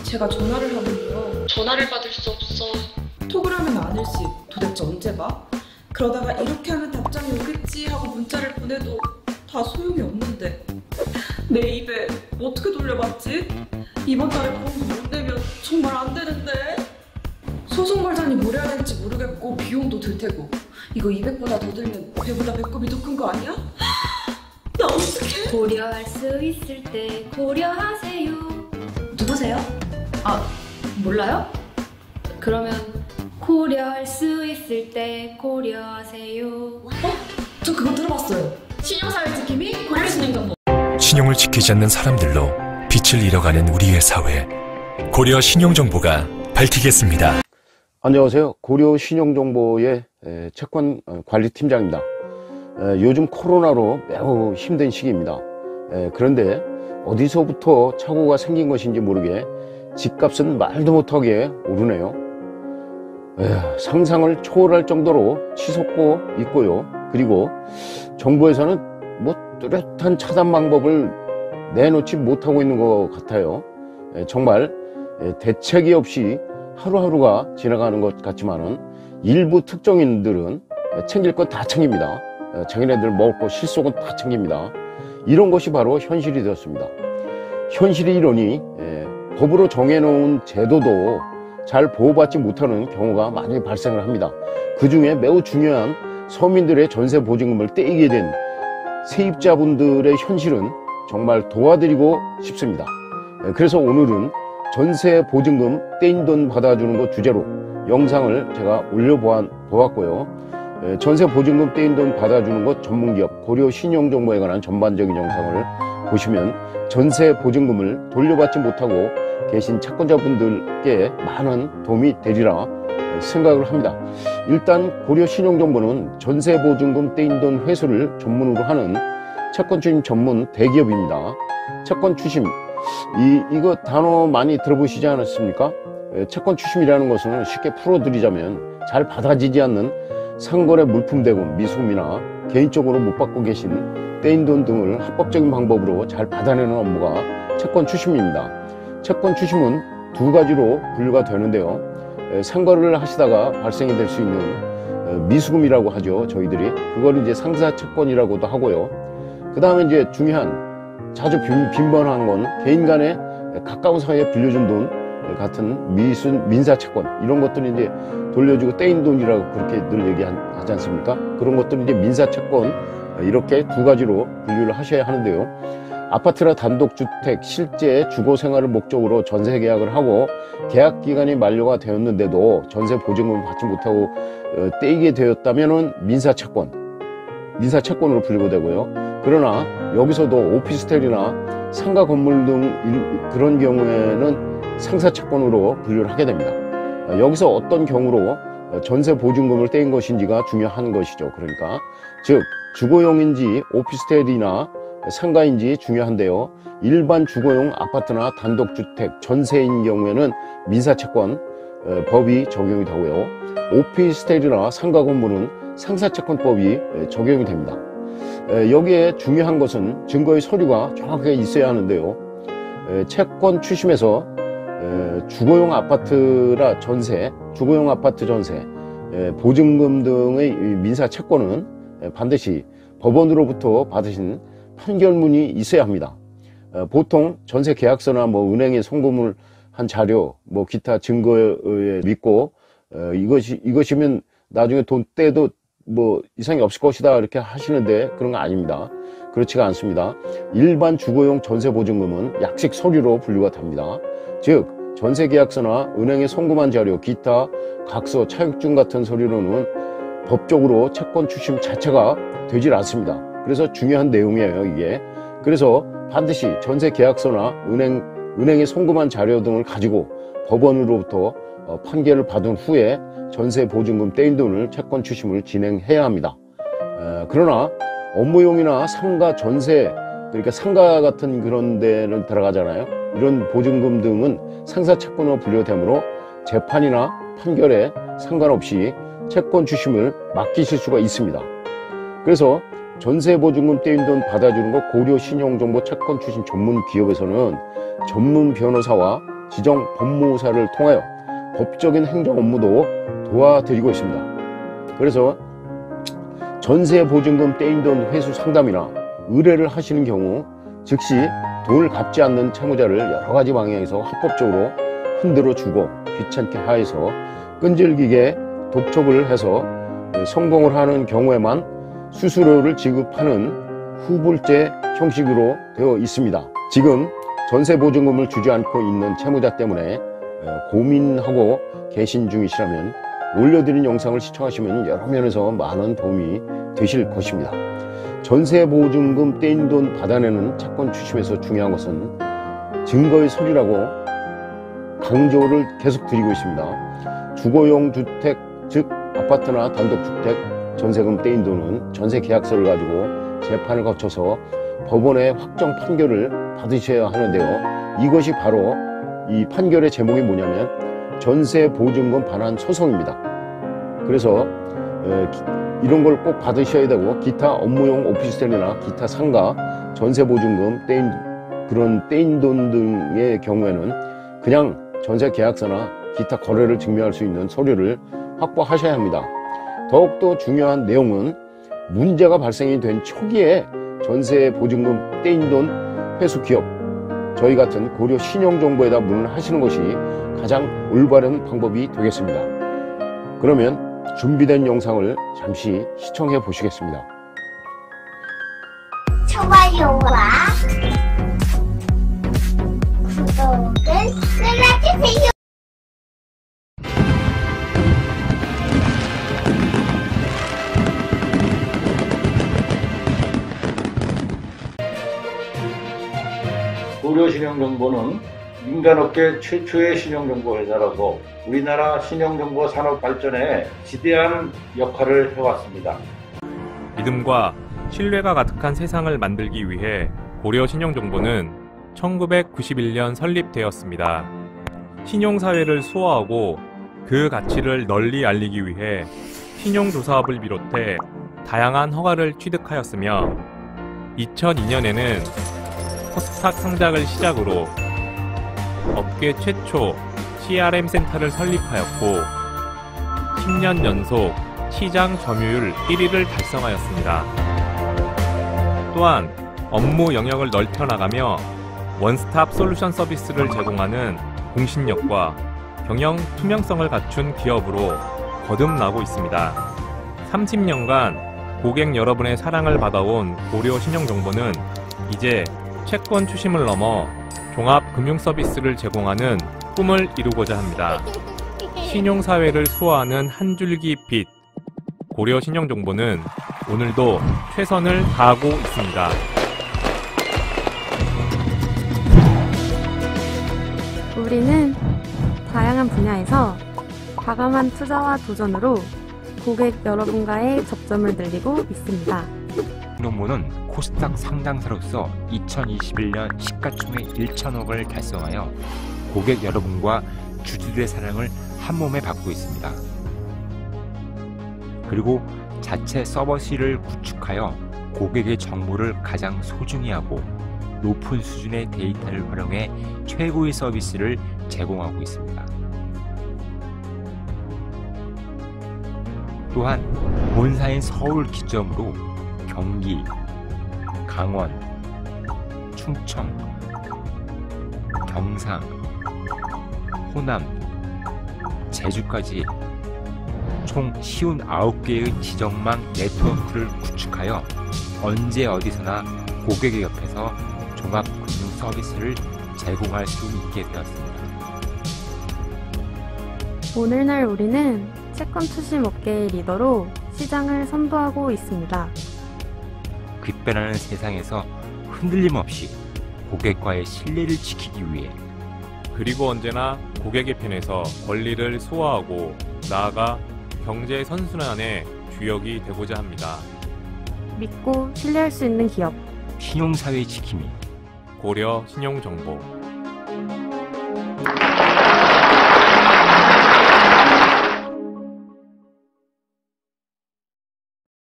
제가 전화를 하면요. 전화를 받을 수 없어. 톡을 하면 안 일시. 도대체 언제 봐? 그러다가 이렇게 하면 답장이 오겠지 하고 문자를 보내도 다 소용이 없는데 내 입에 어떻게 돌려받지? 이번 달에 보험도 못 내면 정말 안 되는데. 소송 걸자니 뭘 해야 될지 모르겠고 비용도 들 테고 이거 200보다 더 들면 배보다 배꼽이 더 큰 거 아니야? 나 어떡해? 고려할 수 있을 때 고려하세요. 누구세요? 아, 몰라요? 그러면 고려할 수 있을 때 고려하세요. 저 그거 들어봤어요. 신용사회 지킴이 고려신용정보. 신용을 지키지 않는 사람들로 빛을 잃어가는 우리의 사회. 고려 신용정보가 밝히겠습니다. 안녕하세요. 고려 신용정보의 채권관리팀장입니다. 요즘 코로나로 매우 힘든 시기입니다. 그런데 어디서부터 착오가 생긴 것인지 모르게 집값은 말도 못하게 오르네요. 상상을 초월할 정도로 치솟고 있고요. 그리고 정부에서는 뭐 뚜렷한 차단 방법을 내놓지 못하고 있는 것 같아요. 정말 대책이 없이 하루하루가 지나가는 것 같지만은 일부 특정인들은 챙길 건 다 챙깁니다. 자기네들 먹을 거 실속은 다 챙깁니다. 이런 것이 바로 현실이 되었습니다. 현실이 이러니 법으로 정해놓은 제도도 잘 보호받지 못하는 경우가 많이 발생을 합니다. 그 중에 매우 중요한 서민들의 전세 보증금을 떼이게 된 세입자분들의 현실은 정말 도와드리고 싶습니다. 그래서 오늘은 전세 보증금 떼인 돈 받아주는 것 주제로 영상을 제가 올려보았고요. 전세 보증금 떼인 돈 받아주는 것 전문기업 고려 신용정보에 관한 전반적인 영상을 보시면 전세 보증금을 돌려받지 못하고 계신 채권자분들께 많은 도움이 되리라 생각을 합니다. 일단 고려 신용정보는 전세 보증금 떼인 돈 회수를 전문으로 하는 채권 추심 전문 대기업입니다. 채권 추심, 이거 단어 많이 들어보시지 않았습니까? 채권 추심이라는 것은 쉽게 풀어드리자면 잘 받아지지 않는 상거래 물품 대금, 미수금이나 개인적으로 못 받고 계신 떼인 돈 등을 합법적인 방법으로 잘 받아내는 업무가 채권 추심입니다. 채권 추심은 두 가지로 분류가 되는데요. 상거래를 하시다가 발생이 될 수 있는 미수금이라고 하죠. 저희들이 그걸 이제 상사 채권이라고도 하고요. 그 다음에 이제 중요한 자주 빈번한 건 개인 간에 가까운 사이에 빌려준 돈 같은 민사 채권, 이런 것들이 이제 돌려주고 떼인 돈이라고 그렇게 늘 얘기하지 않습니까? 그런 것들이 이제 민사 채권, 이렇게 두 가지로 분류를 하셔야 하는데요. 아파트나 단독주택 실제 주거 생활을 목적으로 전세 계약을 하고 계약 기간이 만료가 되었는데도 전세 보증금을 받지 못하고 떼이게 되었다면은 민사 채권으로 분류가 되고요. 그러나 여기서도 오피스텔이나 상가 건물 등 그런 경우에는 상사 채권으로 분류를 하게 됩니다. 여기서 어떤 경우로 전세 보증금을 떼인 것인지가 중요한 것이죠. 그러니까 즉 주거용인지 오피스텔이나 상가인지 중요한데요. 일반 주거용 아파트나 단독주택 전세인 경우에는 민사채권 법이 적용이 되고요. 오피스텔이나 상가 건물은 상사채권법이 적용이 됩니다. 여기에 중요한 것은 증거의 서류가 정확하게 있어야 하는데요. 채권 추심에서 주거용 아파트라 전세, 주거용 아파트 전세, 보증금 등의 민사채권은 반드시 법원으로부터 받으신 판결문이 있어야 합니다. 보통 전세 계약서나 뭐 은행에 송금을 한 자료, 뭐 기타 증거에 믿고 이것이면 나중에 돈 떼도 뭐 이상이 없을 것이다 이렇게 하시는데 그런 거 아닙니다. 그렇지가 않습니다. 일반 주거용 전세 보증금은 약식 서류로 분류가 됩니다. 즉 전세 계약서나 은행에 송금한 자료, 기타 각서, 차익증 같은 서류로는 법적으로 채권 추심 자체가 되질 않습니다. 그래서 중요한 내용이에요, 이게. 그래서 반드시 전세 계약서나 은행에 송금한 자료 등을 가지고 법원으로부터 판결을 받은 후에 전세 보증금 떼인 돈을 채권 추심을 진행해야 합니다. 그러나 업무용이나 상가 전세, 그러니까 상가 같은 그런 데는 들어가잖아요. 이런 보증금 등은 상사채권으로 분류되므로 재판이나 판결에 상관없이 채권 추심을 맡기실 수가 있습니다. 그래서 전세 보증금 떼인 돈 받아주는 것 고려 신용정보 채권 추심 전문 기업에서는 전문 변호사와 지정 법무사를 통하여 법적인 행정 업무도 도와드리고 있습니다. 그래서 전세보증금 떼인 돈 회수 상담이나 의뢰를 하시는 경우 즉시 돈을 갚지 않는 채무자를 여러 가지 방향에서 합법적으로 흔들어 주고 귀찮게 하여서 끈질기게 독촉을 해서 성공을 하는 경우에만 수수료를 지급하는 후불제 형식으로 되어 있습니다. 지금 전세보증금을 주지 않고 있는 채무자 때문에 고민하고 계신 중이시라면 올려드린 영상을 시청하시면 여러 면에서 많은 도움이 되실 것입니다. 전세보증금 떼인 돈 받아내는 채권 추심에서 중요한 것은 증거의 서류라고 강조를 계속 드리고 있습니다. 주거용 주택, 즉 아파트나 단독주택 전세금 떼인 돈은 전세 계약서를 가지고 재판을 거쳐서 법원의 확정 판결을 받으셔야 하는데요. 이것이 바로 이 판결의 제목이 뭐냐면 전세보증금 반환 소송입니다. 그래서 이런 걸 꼭 받으셔야 되고, 기타 업무용 오피스텔이나 기타 상가 전세보증금 떼인 돈 등의 경우에는 그냥 전세 계약서나 기타 거래를 증명할 수 있는 서류를 확보하셔야 합니다. 더욱더 중요한 내용은 문제가 발생이 된 초기에 전세보증금 떼인 돈 회수 기업, 저희 같은 고려 신용정보에다 문의를 하시는 것이 가장 올바른 방법이 되겠습니다. 그러면 준비된 영상을 잠시 시청해 보시겠습니다. 좋아요와 구독을 눌러주세요. 고려 신용정보는 민간업계 최초의 신용정보 회사라고 우리나라 신용정보 산업 발전에 지대한 역할을 해왔습니다. 믿음과 신뢰가 가득한 세상을 만들기 위해 고려 신용정보는 1991년 설립되었습니다. 신용사회를 수호하고 그 가치를 널리 알리기 위해 신용조사업을 비롯해 다양한 허가를 취득하였으며 2002년에는 코스닥 상장을 시작으로 업계 최초 CRM 센터를 설립하였고 10년 연속 시장 점유율 1위를 달성하였습니다. 또한 업무 영역을 넓혀나가며 원스톱 솔루션 서비스를 제공하는 공신력과 경영 투명성을 갖춘 기업으로 거듭나고 있습니다. 30년간 고객 여러분의 사랑을 받아온 고려 신용정보는 이제 채권 추심을 넘어 종합금융 서비스를 제공하는 꿈을 이루고자 합니다. 신용사회를 수호하는 한 줄기 빛, 고려 신용정보는 오늘도 최선을 다하고 있습니다. 우리는 다양한 분야에서 과감한 투자와 도전으로 고객 여러분과의 접점을 늘리고 있습니다. 신용정보는 코스닥 상장사로서 2021년 시가총액 1천억을 달성하여 고객 여러분과 주주들의 사랑을 한몸에 받고 있습니다. 그리고 자체 서버실을 구축하여 고객의 정보를 가장 소중히 하고 높은 수준의 데이터를 활용해 최고의 서비스를 제공하고 있습니다. 또한 본사인 서울 기점으로 경기, 강원, 충청, 경상, 호남, 제주까지 총 59개의 지정망 네트워크를 구축하여 언제 어디서나 고객의 옆에서 종합금융 서비스를 제공할 수 있게 되었습니다. 오늘날 우리는 채권 추심 업계의 리더로 시장을 선도하고 있습니다. 급변하는 세상에서 흔들림 없이 고객과의 신뢰를 지키기 위해, 그리고 언제나 고객의 편에서 권리를 수호하고 나아가 경제 선순환의 주역이 되고자 합니다. 믿고 신뢰할 수 있는 기업, 신용사회 지킴이 고려 신용정보.